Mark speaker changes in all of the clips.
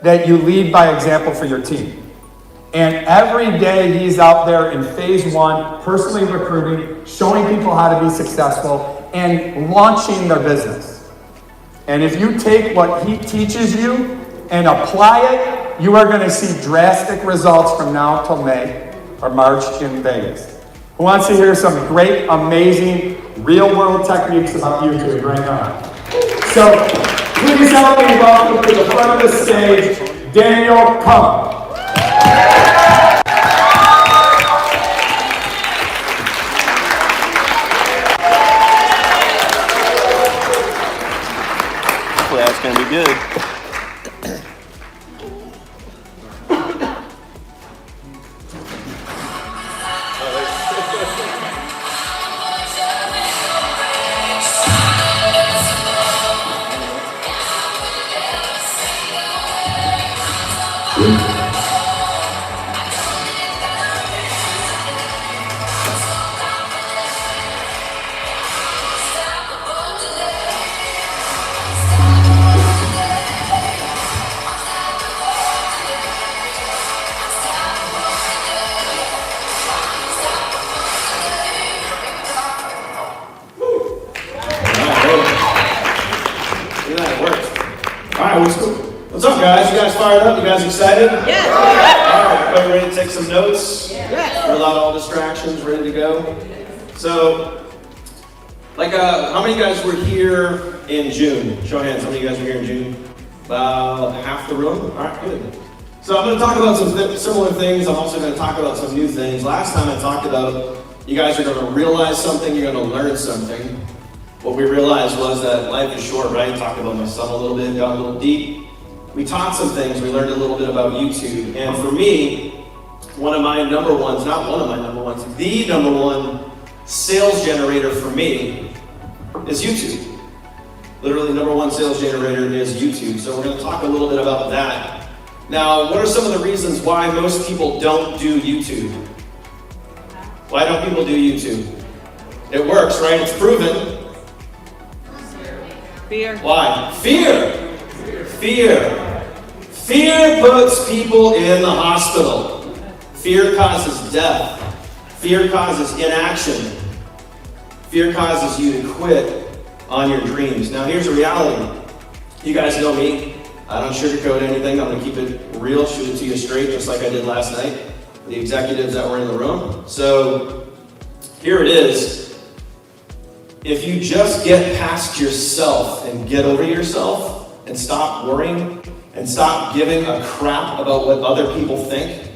Speaker 1: that you lead by example for your team. And every day he's out there in phase one, personally recruiting, showing people how to be successful, and launching their business. And if you take what he teaches you and apply it, you are going to see drastic results from now till May or March in Vegas. Who wants to hear some great, amazing, real-world techniques about YouTube right now? So, please help me welcome to the front of the stage, Daniel Kump.
Speaker 2: Hopefully that's going to be good.
Speaker 3: What's up, guys? You guys fired up? You guys excited?
Speaker 4: Yes.
Speaker 3: All right, everybody ready to take some notes?
Speaker 4: Yes.
Speaker 3: Rule out all distractions, ready to go? So, how many of you guys were here in June? Show of hands, how many of you guys were here in June? About half the room? All right, good. So I'm going to talk about some similar things. I'm also going to talk about some new things. Last time I talked about you guys are going to realize something, you're going to learn something. What we realized was that life is short, right? Talked about my son a little bit, got a little deep. We taught some things, we learned a little bit about YouTube. And for me, one of my number ones, not one of my number ones, the number one sales generator for me is YouTube. Literally, number one sales generator is YouTube. So we're going to talk a little bit about that. Now, what are some of the reasons why most people don't do YouTube? Why don't people do YouTube? It works, right? It's proven.
Speaker 4: Fear.
Speaker 3: Why? Fear. Fear. Fear puts people in the hospital. Fear causes death. Fear causes inaction. Fear causes you to quit on your dreams. Now here's the reality. You guys know me. I don't sugarcoat anything. I'm going to keep it real, shoot it to you straight, just like I did last night. The executives that were in the room. So here it is. If you just get past yourself and get over yourself and stop worrying and stop giving a crap about what other people think,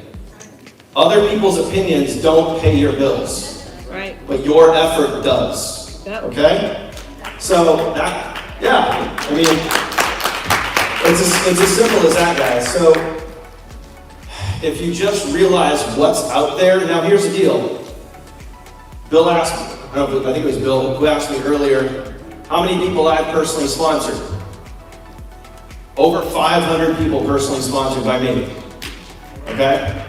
Speaker 3: other people's opinions don't pay your bills.
Speaker 4: Right.
Speaker 3: But your effort does.
Speaker 4: Yep.
Speaker 3: Okay? So that, yeah, I mean, it's as simple as that, guys. So if you just realize what's out there, now here's the deal. Bill asked me, I think it was Bill who asked me earlier, how many people I've personally sponsored. Over 500 people personally sponsored by me. Okay?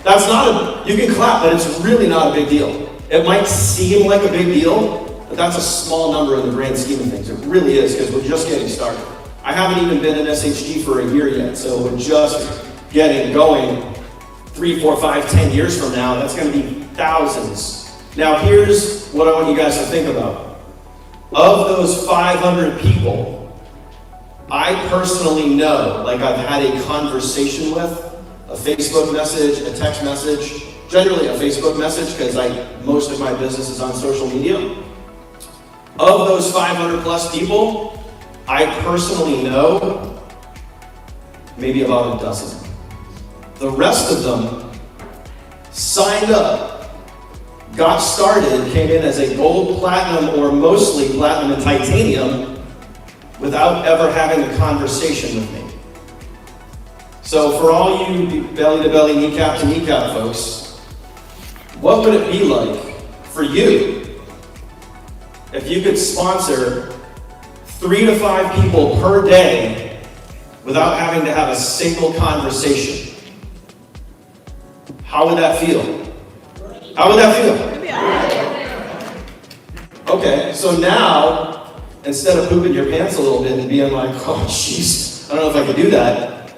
Speaker 3: That's not you can clap, but it's really not a big deal. It might seem like a big deal, but that's a small number in the grand scheme of things. It really is, because we're just getting started. I haven't even been in SHG for a year yet, so we're just getting going. 3, 4, 5, 10 years from now, that's going to be thousands. Now here's what I want you guys to think about. Of those 500 people, I personally know, like I've had a conversation with, a Facebook message, a text message, generally a Facebook message, because most of my business is on social media. Of those 500 plus people, I personally know maybe about a dozen. The rest of them signed up, got started, came in as a gold, platinum, or mostly platinum and titanium without ever having a conversation with me. So for all you belly-to-belly, kneecap-to-kneecap folks, what would it be like for you if you could sponsor 3 to 5 people per day without having to have a single conversation? How would that feel? How would that feel? Okay, so now, instead of pooping your pants a little bit and being like, oh jeez, I don't know if I can do that,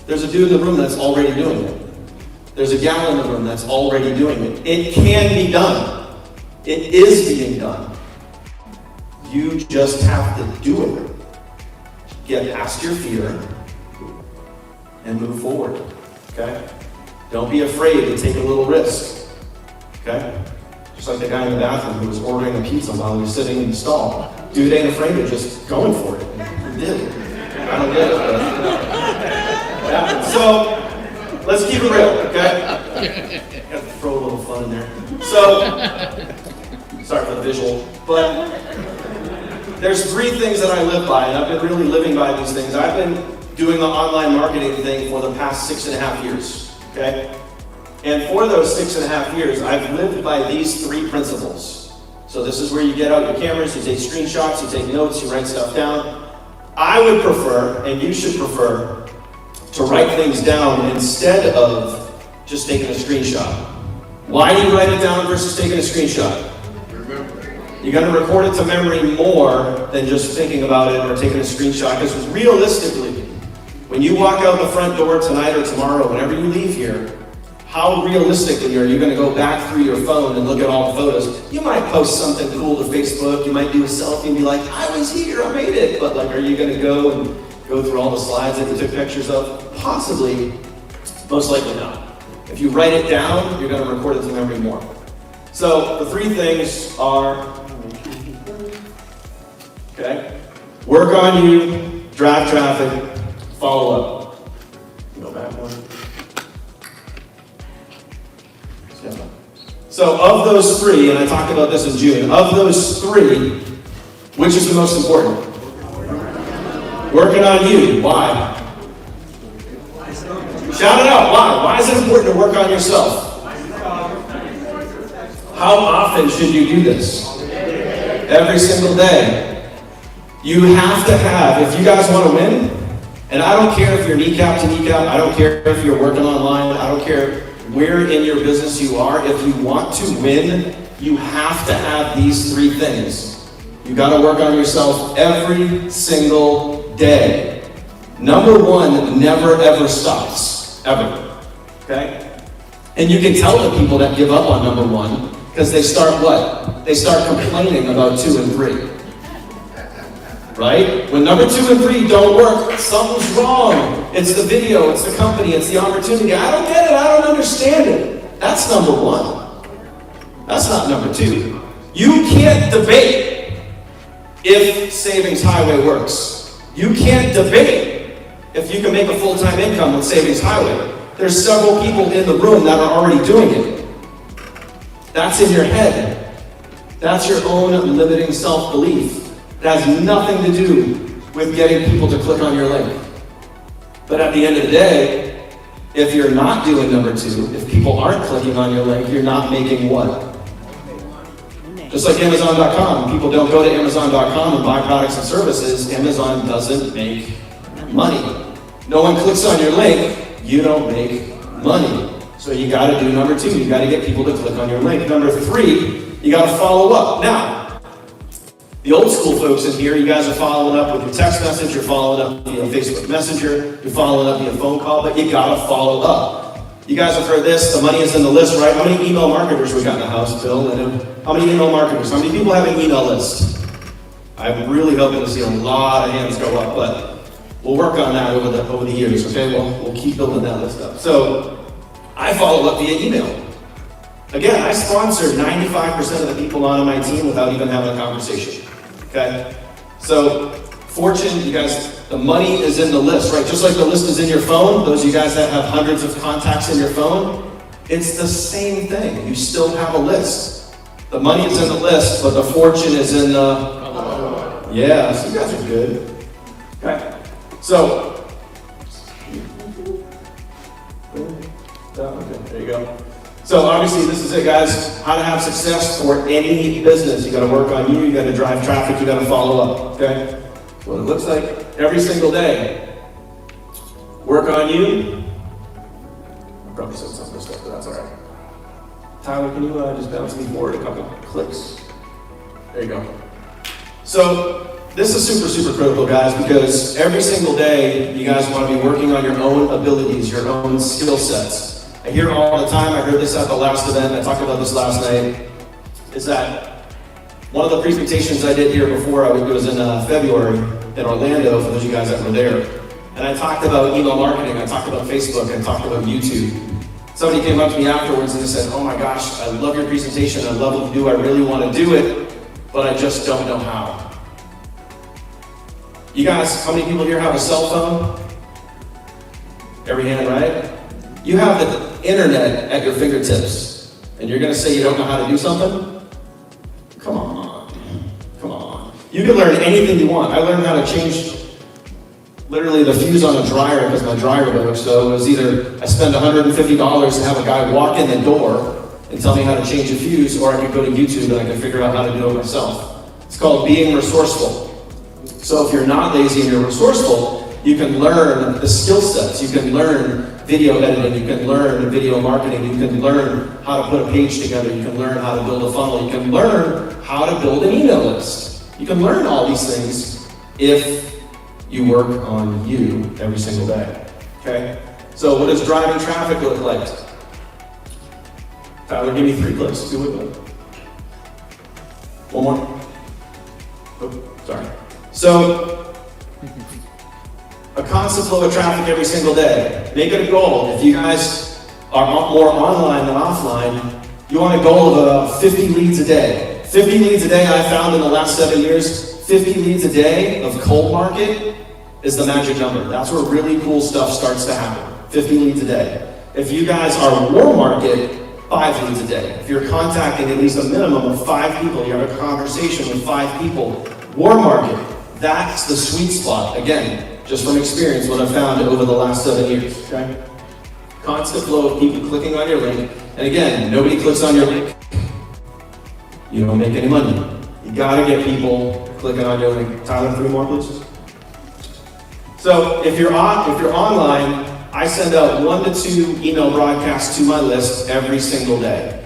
Speaker 3: There's a dude in the room that's already doing it. There's a gal in the room that's already doing it. It can be done. It is being done. You just have to do it. Get past your fear and move forward, okay? Don't be afraid to take a little risk, okay? Just like the guy in the bathroom who was ordering a pizza while he was sitting in the stall. Dude ain't afraid of just going for it. He did. I don't get it, but yeah. So, let's keep it real, okay? Got to throw a little fun in there. So, sorry for the visual, but there's 3 things that I live by, and I've been really living by these things. I've been doing the online marketing thing for the past 6.5 years, okay? And for those 6.5 years, I've lived by these 3 principles. So this is where you get out your cameras, you take screenshots, you take notes, you write stuff down. I would prefer, and you should prefer, to write things down instead of just taking a screenshot. Why do you write it down versus taking a screenshot? You're going to record it to memory more than just thinking about it or taking a screenshot, because realistically, when you walk out the front door tonight or tomorrow, whenever you leave here, how realistically are you going to go back through your phone and look at all the photos? You might post something cool to Facebook, you might do a selfie and be like, I was here, I made it, but like, are you going to go and go through all the slides that you took pictures of? Possibly, most likely not. If you write it down, you're going to record it to memory more. So the 3 things are, okay, work on you, drive traffic, follow up. Go back one. So of those 3, and I talked about this in June, of those 3, which is the most important? Working on you. Why? Shout it out. Why? Why is it important to work on yourself? How often should you do this? Every single day. You have to have, if you guys want to win, and I don't care if you're kneecap to kneecap, I don't care if you're working online, I don't care where in your business you are, if you want to win, you have to have these 3 things. You got to work on yourself every single day. Number 1 never ever stops, ever, okay? And you can tell the people that give up on number 1, because they start what? They start complaining about 2 and 3. Right? When number 2 and 3 don't work, something's wrong. It's the video, it's the company, it's the opportunity. I don't get it, I don't understand it. That's number 1. That's not number 2. You can't debate if Savings Highway works. You can't debate if you can make a full-time income with Savings Highway. There's several people in the room that are already doing it. That's in your head. That's your own limiting self-belief. It has nothing to do with getting people to click on your link. But at the end of the day, if you're not doing number 2, if people aren't clicking on your link, you're not making what? Just like Amazon.com. People don't go to Amazon.com and buy products and services. Amazon doesn't make money. No one clicks on your link, you don't make money. So you got to do number 2. You got to get people to click on your link. Number 3, you got to follow up. Now, the old school folks in here, you guys are following up with your text message, you're following up via Facebook Messenger, you're following up via phone call, but you gotta follow up. You guys have heard this, the money is in the list, right? How many email marketers we got in the house, Bill? And how many email marketers? How many people have an email list? I'm really hoping to see a lot of hands go up, but we'll work on that over the years, okay? We'll keep building that list up. So, I follow up via email. Again, I sponsor 95% of the people on my team without even having a conversation. Okay? So, Fortune, you guys, the money is in the list, right? Just like the list is in your phone, those of you guys that have hundreds of contacts in your phone, it's the same thing. You still have a list. The money is in the list, but the fortune is in the... Yeah, so you guys are good. Okay? So, okay, there you go. So obviously this is it, guys. How to have success for any business. You got to work on you, you got to drive traffic, you got to follow up, okay? That's what it looks like every single day. Work on you. I probably said some of this stuff, but that's all right. Tyler, can you just bounce me forward a couple clicks? There you go. So this is super, super critical, guys, because every single day, you guys want to be working on your own abilities, your own skill sets. I hear all the time, I heard this at the last event, I talked about this last night, is that one of the presentations I did here before, it was in February in Orlando, for those of you guys that were there. And I talked about email marketing, I talked about Facebook, I talked about YouTube. Somebody came up to me afterwards and they said, oh my gosh, I love your presentation, I love what you do, I really want to do it, but I just don't know how. You guys, how many people here have a cell phone? Every hand, right? You have the internet at your fingertips, and you're gonna say you don't know how to do something? Come on, come on. You can learn anything you want. I learned how to change literally the fuse on a dryer because my dryer broke, so it was either I spend $150 to have a guy walk in the door and tell me how to change a fuse, or I could go to YouTube and I can figure out how to do it myself. It's called being resourceful. So if you're not lazy and you're resourceful, you can learn the skill sets. You can learn video editing, you can learn video marketing, you can learn how to put a page together, you can learn how to build a funnel, you can learn how to build an email list. You can learn all these things if you work on you every single day, okay? So what does driving traffic look like? Tyler, give me 3 clicks, 2 with me. One more. Oh, sorry. So, a constant flow of traffic every single day. Make it a goal. If you guys are more online than offline, you want a goal of 50 leads a day. 50 leads a day, I found in the last 7 years, 50 leads a day of cold market is the magic number. That's where really cool stuff starts to happen. 50 leads a day. If you guys are warm market, 5 leads a day. If you're contacting at least a minimum of 5 people, you have a conversation with 5 people, warm market, that's the sweet spot. Again, just from experience, what I've found over the last 7 years, okay? Constant flow of people clicking on your link. And again, nobody clicks on your link, you don't make any money. You gotta get people clicking on your link. Tyler, 3 more, please. So if you're online, I send out 1 to 2 email broadcasts to my list every single day.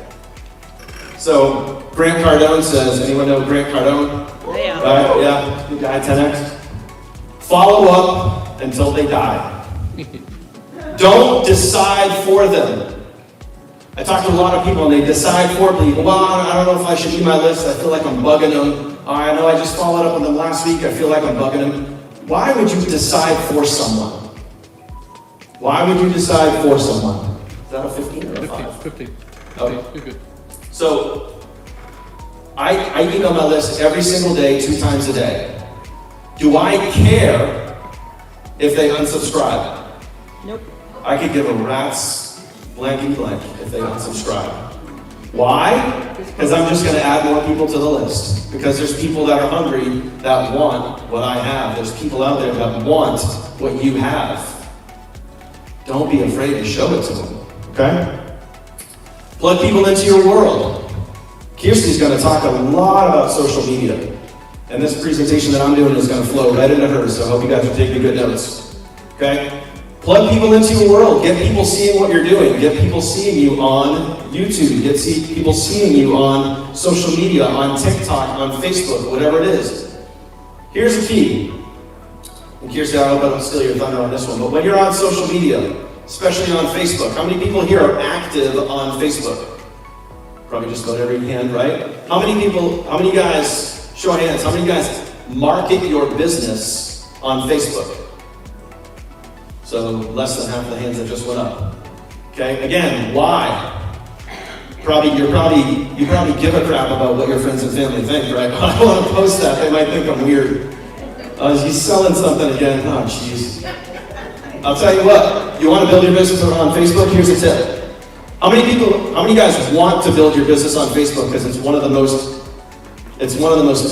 Speaker 3: So Grant Cardone says, anyone know Grant Cardone?
Speaker 4: Yeah.
Speaker 3: Yeah, the guy 10X. Follow up until they die. Don't decide for them. I talk to a lot of people and they decide for people. Well, I don't know if I should email my list. I feel like I'm bugging them. I know I just followed up on them last week. I feel like I'm bugging them. Why would you decide for someone? Why would you decide for someone? Is that a 15 or a 5?
Speaker 5: 15.
Speaker 3: Okay.
Speaker 5: You're good.
Speaker 3: So, I email my list every single day, 2 times a day. Do I care if they unsubscribe?
Speaker 4: Nope.
Speaker 3: I could give a rat's blanky blank if they unsubscribe. Why? Because I'm just going to add more people to the list. Because there's people that are hungry that want what I have. There's people out there that want what you have. Don't be afraid to show it to them. Okay? Plug people into your world. Kirsty's going to talk a lot about social media. And this presentation that I'm doing is going to flow right into hers, so I hope you guys are taking good notes. Okay? Plug people into your world. Get people seeing what you're doing. Get people seeing you on YouTube. Get people seeing you on social media, on TikTok, on Facebook, whatever it is. Here's the key. And Kirsty, I hope I don't steal your thunder on this one, but when you're on social media, especially on Facebook, how many people here are active on Facebook? Probably just about every hand, right? How many guys, show of hands, how many guys market your business on Facebook? So less than half the hands that just went up. Okay, again, why? You probably give a crap about what your friends and family think, right? I don't want to post that, they might think I'm weird. He's selling something again, oh jeez. I'll tell you what, you want to build your business on Facebook? Here's a tip. How many guys want to build your business on Facebook because it's one of the most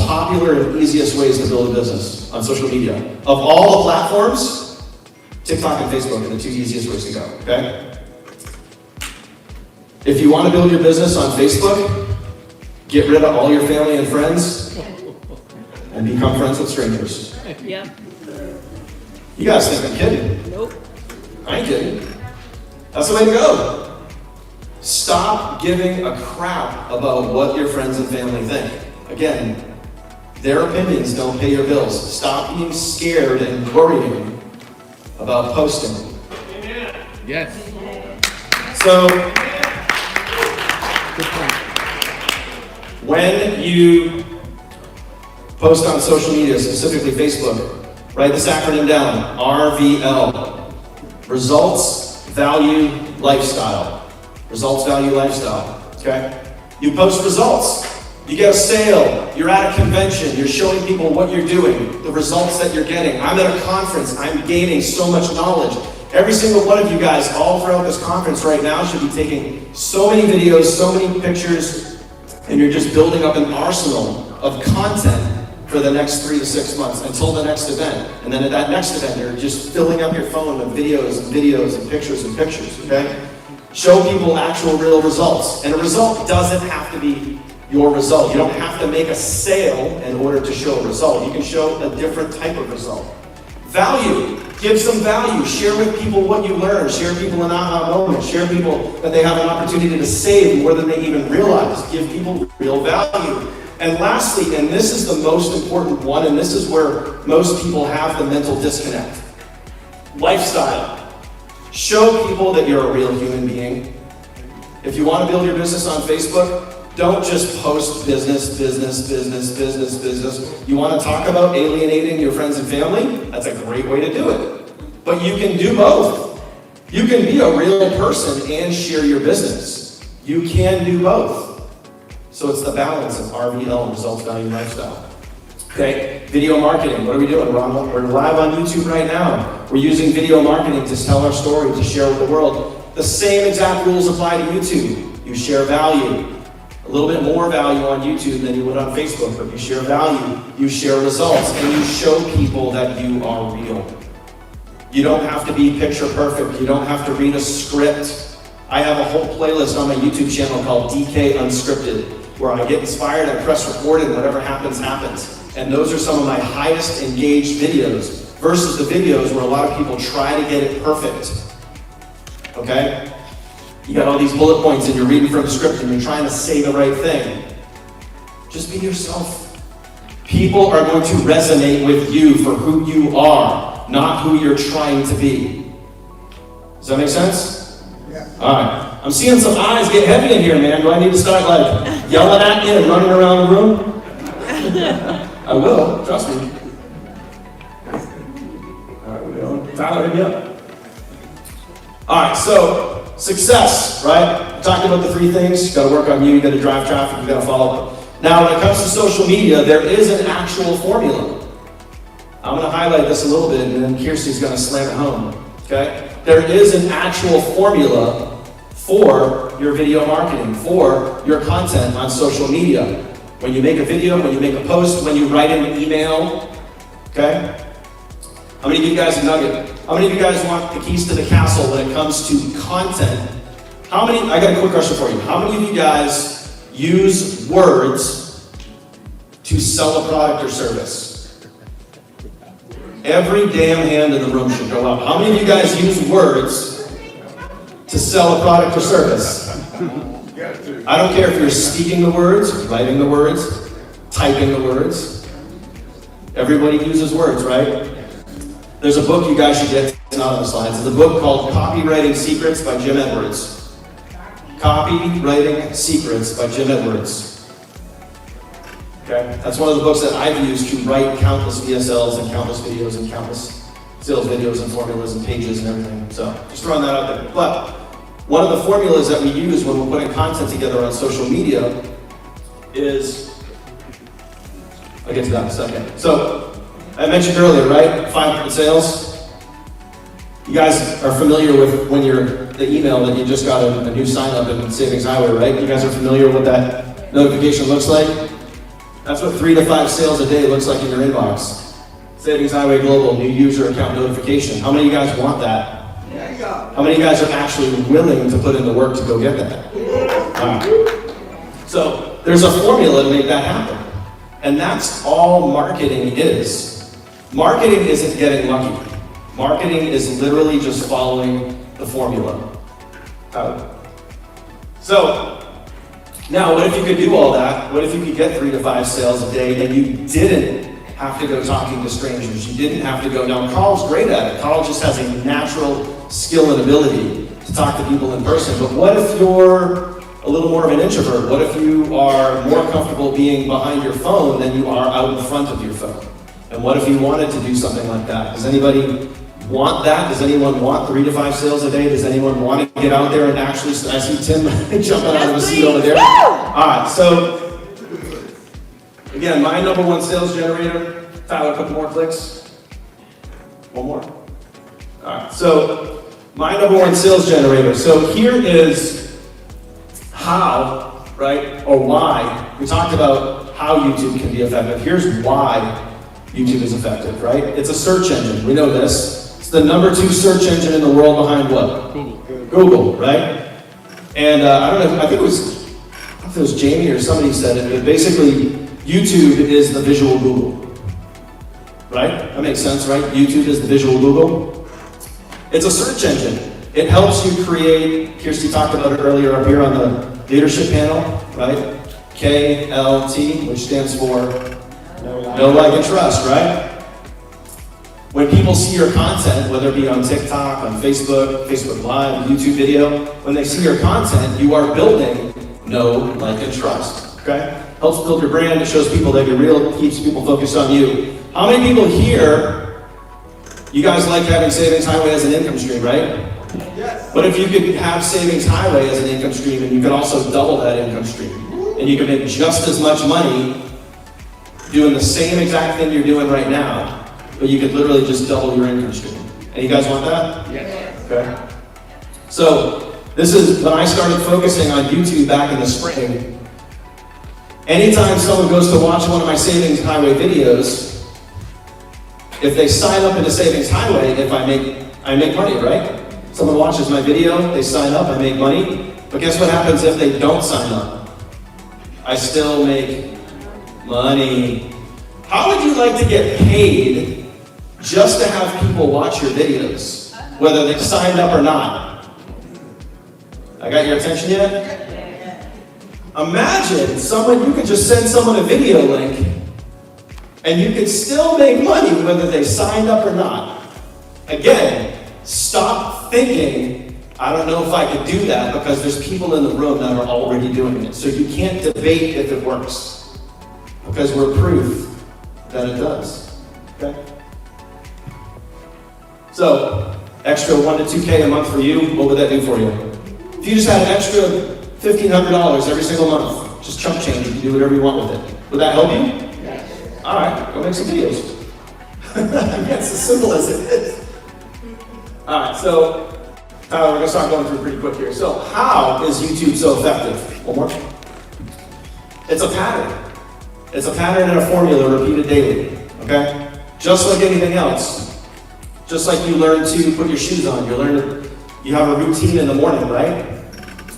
Speaker 3: popular and easiest ways to build a business on social media. Of all the platforms, TikTok and Facebook are the 2 easiest ways to go, okay? If you want to build your business on Facebook, get rid of all your family and friends and become friends with strangers.
Speaker 4: Yep.
Speaker 3: You guys think I'm kidding?
Speaker 4: Nope.
Speaker 3: I ain't kidding. That's the way to go. Stop giving a crap about what your friends and family think. Again, Their opinions don't pay your bills. Stop being scared and worrying about posting.
Speaker 4: Yes.
Speaker 3: So, when you post on social media, specifically Facebook, write this acronym down, RVL. Results, value, lifestyle. Results, value, lifestyle. Okay? You post results. You get a sale, you're at a convention, you're showing people what you're doing, the results that you're getting. I'm at a conference, I'm gaining so much knowledge. Every single one of you guys, all throughout this conference right now, should be taking so many videos, so many pictures, and you're just building up an arsenal of content for the next 3 to 6 months until the next event. And then at that next event, you're just filling up your phone with videos and videos and pictures, okay? Show people actual real results. And a result doesn't have to be your result. You don't have to make a sale in order to show a result. You can show a different type of result. Value. Give some value. Share with people what you learned. Share people an aha moment. Share people that they have an opportunity to save more than they even realize. Give people real value. And lastly, and this is the most important one, and this is where most people have the mental disconnect. Lifestyle. Show people that you're a real human being. If you want to build your business on Facebook, don't just post business. You want to talk about alienating your friends and family? That's a great way to do it. But you can do both. You can be a real person and share your business. You can do both. So it's the balance of RVL, results, value, lifestyle. Okay, video marketing. What are we doing? We're live on YouTube right now. We're using video marketing to tell our story, to share with the world. The same exact rules apply to YouTube. You share value. A little bit more value on YouTube than you would on Facebook, but you share value, you share results, and you show people that you are real. You don't have to be picture perfect. You don't have to read a script. I have a whole playlist on my YouTube channel called DK Unscripted, where I get inspired, I press record, and whatever happens, happens. And those are some of my highest engaged videos versus the videos where a lot of people try to get it perfect. Okay? You got all these bullet points and you're reading from the script and you're trying to say the right thing. Just be yourself. People are going to resonate with you for who you are, not who you're trying to be. Does that make sense? Yeah. All right. I'm seeing some eyes get heavy in here, man. Do I need to start yelling at you and running around the room? I will, trust me. All right, we're going. Tyler, hit me up. All right, so success, right? I talked about the 3 things. You gotta work on you gotta drive traffic, you gotta follow up. Now, when it comes to social media, there is an actual formula. I'm gonna highlight this a little bit and then Kirsty's gonna slam it home, okay? There is an actual formula for your video marketing, for your content on social media. When you make a video, when you make a post, when you write an email, okay? How many of you guys, nugget? How many of you guys want the keys to the castle when it comes to content? I got a quick question for you. How many of you guys use words to sell a product or service? Every damn hand in the room should go up. How many of you guys use words to sell a product or service? I don't care if you're speaking the words, writing the words, typing the words. Everybody uses words, right? There's a book you guys should get, it's not on the slides. It's a book called Copywriting Secrets by Jim Edwards. Copywriting Secrets by Jim Edwards. Okay? That's one of the books that I've used to write countless VSLs and countless videos and countless sales videos and formulas and pages and everything. So, just throwing that out there. But one of the formulas that we use when we're putting content together on social media is, I'll get to that in a second. So, I mentioned earlier, right? 500 sales. You guys are familiar with when the email that you just got a new sign up in Savings Highway, right? You guys are familiar with what that notification looks like? That's what 3 to 5 sales a day looks like in your inbox. Savings Highway Global, new user account notification. How many of you guys want that? How many of you guys are actually willing to put in the work to go get that? Wow. So there's a formula to make that happen. And that's all marketing is. Marketing isn't getting lucky. Marketing is literally just following the formula. So, Now, what if you could do all that? What if you could get 3 to 5 sales a day and you didn't have to go talking to strangers? You didn't have to go. Now, Carl's great at it. Carl just has a natural skill and ability to talk to people in person. But what if you're a little more of an introvert? What if you are more comfortable being behind your phone than you are out in front of your phone? And what if you wanted to do something like that? Does anybody want that? Does anyone want 3 to 5 sales a day? Does anyone want to get out there and actually, I see Tim jumping out of the seat over there. All right, so again, my number one sales generator. Tyler, a couple more clicks. One more. All right, so my number one sales generator. So here is how, right, or why. We talked about how YouTube can be effective. Here's why YouTube is effective, right? It's a search engine. We know this. It's the number 2 search engine in the world behind what? Google, right? And I don't know, I think it was Jamie or somebody said it, but basically YouTube is the visual Google. Right? That makes sense, right? YouTube is the visual Google. It's a search engine. It helps you create, Kirsty talked about it earlier up here on the leadership panel, right? KLT, which stands for Know, Like, and Trust, right? When people see your content, whether it be on TikTok, on Facebook, Facebook Live, YouTube video, when they see your content, you are building know, like, and trust, okay? Helps build your brand, it shows people that you're real, keeps people focused on you. How many people here, you guys like having Savings Highway as an income stream, right? Yes. But if you could have Savings Highway as an income stream, and you could also double that income stream, and you could make just as much money doing the same exact thing you're doing right now, but you could literally just double your income stream. And you guys want that?
Speaker 4: Yes.
Speaker 3: Okay. So, this is when I started focusing on YouTube back in the spring. Anytime someone goes to watch one of my Savings Highway videos, if they sign up into Savings Highway, I make money, right? Someone watches my video, they sign up, I make money. But guess what happens if they don't sign up? I still make money. How would you like to get paid just to have people watch your videos, whether they signed up or not? I got your attention yet? Imagine you could just send someone a video link and you could still make money whether they signed up or not. Again, stop thinking, I don't know if I could do that, because there's people in the room that are already doing it. So you can't debate if it works, because we're proof that it does. Okay? So, extra $1 to $2K a month for you, what would that do for you? If you just had an extra $1,500 every single month, just chump change, you can do whatever you want with it. Would that help you? All right, go make some videos. It's as simple as it is. All right, so Tyler, we're gonna start going through pretty quick here. So how is YouTube so effective? One more. It's a pattern. It's a pattern and a formula repeated daily, okay? Just like anything else. Just like you learn to put your shoes on, you have a routine in the morning, right?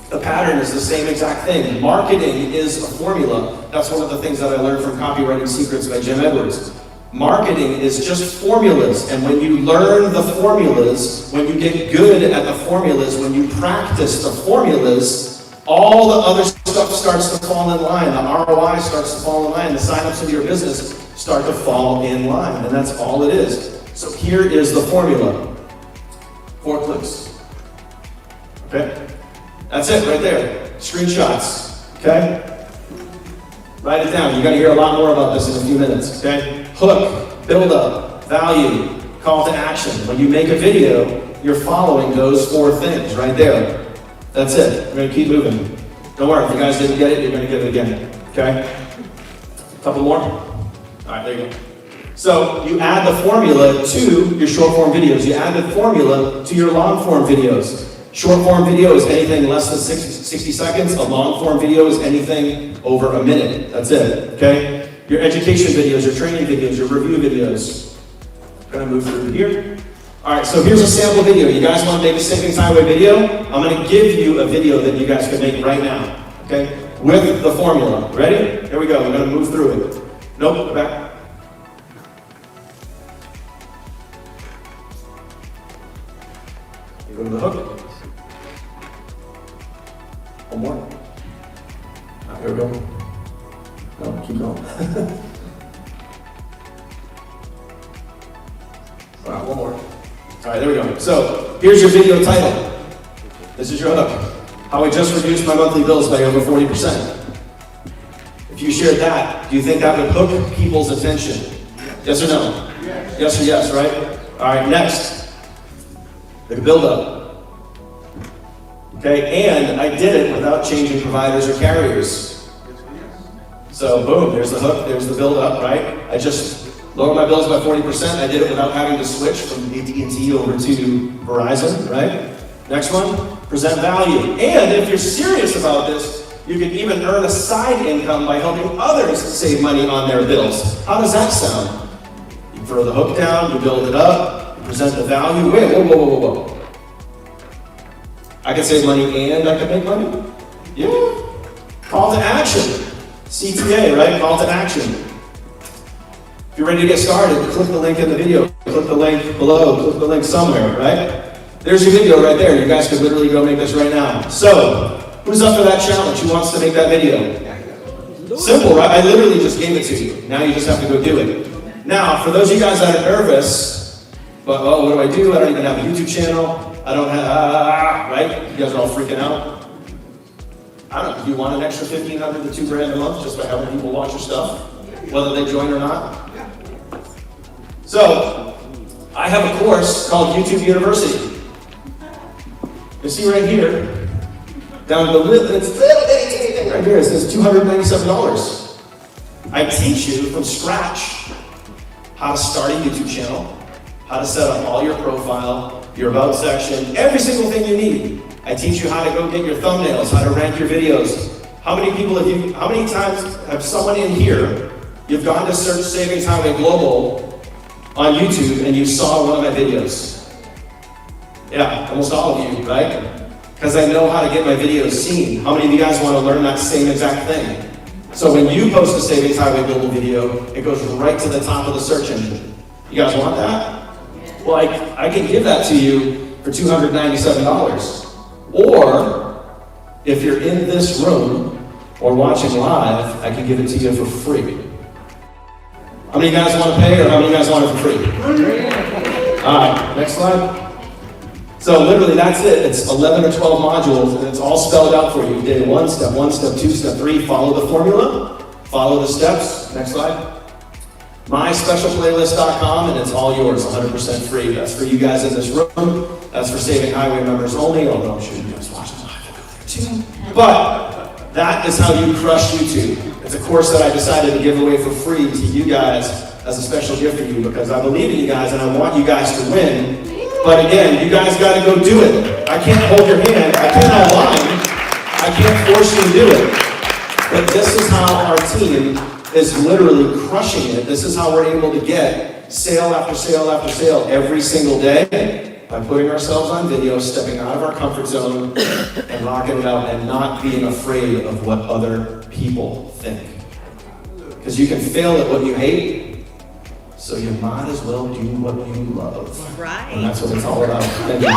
Speaker 3: The pattern is the same exact thing. Marketing is a formula. That's one of the things that I learned from Copywriting Secrets by Jim Edwards. Marketing is just formulas, and when you learn the formulas, when you get good at the formulas, when you practice the formulas, all the other stuff starts to fall in line. The ROI starts to fall in line. The signups into your business start to fall in line, and that's all it is. So here is the formula. 4 clicks. Okay? That's it right there. Screenshots. Okay? Write it down. You got to hear a lot more about this in a few minutes. Okay? Hook, build up, value, call to action. When you make a video, you're following those 4 things right there. That's it. We're going to keep moving. Don't worry, if you guys didn't get it, you're going to get it again. Okay? A couple more? All right, there you go. So you add the formula to your short form videos. You add the formula to your long form videos. Short form video is anything less than 60 seconds. A long form video is anything over a minute. That's it, okay? Your education videos, your training videos, your review videos. I'm gonna move through here. All right, so here's a sample video. You guys want to make a Savings Highway video? I'm gonna give you a video that you guys can make right now, okay? With the formula. Ready? Here we go. We're gonna move through it. Nope, go back. You go to the hook. One more. All Here we go. No, keep going. All right, one more. All right, there we go. So here's your video title. This is your hook. How I just reduced my monthly bills by over 40%. If you shared that, do you think that would hook people's attention? Yes or no? Yes. Yes or yes, right? All right, next. The build up. Okay, and I did it without changing providers or carriers. So boom, there's the hook, there's the build up, right? I just lowered my bills by 40%. I did it without having to switch from AT&T over to Verizon, right? Next one, present value. And if you're serious about this, you can even earn a side income by helping others save money on their bills. How does that sound? You throw the hook down, you build it up, you present the value. Wait, whoa. I can save money and I can make money? Yeah. Call to action. CTA, right? Call to action. If you're ready to get started, click the link in the video, click the link below, click the link somewhere, right? There's your video right there. You guys could literally go make this right now. So, who's up for that challenge? Who wants to make that video? Simple, right? I literally just gave it to you. Now you just have to go do it. Now, for those of you guys that are nervous, but what do I do? I don't even have a YouTube channel. I don't have, right? You guys are all freaking out. I don't know, do you want an extra $1,500 to $2,000 a month just by having people watch your stuff? Whether they join or not? So, I have a course called YouTube University. You see right here, down the little, it's little bitty thing right here, it says $297. I teach you from scratch how to start a YouTube channel, how to set up all your profile, your about section, every single thing you need. I teach you how to go get your thumbnails, how to rank your videos. How many times have someone in here, you've gone to search Savings Highway Global on YouTube and you saw one of my videos? Yeah, almost all of you, right? Because I know how to get my videos seen. How many of you guys want to learn that same exact thing? So when you post a Savings Highway Global video, it goes right to the top of the search engine. You guys want that? Well, I can give that to you for $297. Or, if you're in this room or watching live, I can give it to you for free. How many of you guys want to pay or how many of you guys want it for free? All right, next slide. So literally that's it. It's 11 or 12 modules and it's all spelled out for you. Day 1, step 1, step 2, step 3. Follow the formula, follow the steps. Next slide. MySpecialPlaylist.com and it's all yours, 100% free. That's for you guys in this room. That's for Saving Highway members only, although I'm sure you guys watch it live too. But that is how you crush YouTube. It's a course that I decided to give away for free to you guys as a special gift for you because I believe in you guys and I want you guys to win. But again, you guys got to go do it. I can't hold your hand. I can't outline. I can't force you to do it. But this is how our team is literally crushing it. This is how we're able to get sale after sale after sale every single day by putting ourselves on video, stepping out of our comfort zone, and rocking it out and not being afraid of what other people think. Because you can fail at what you hate, so you might as well do what you love.
Speaker 5: Right.
Speaker 3: And that's what it's all about. Thank you.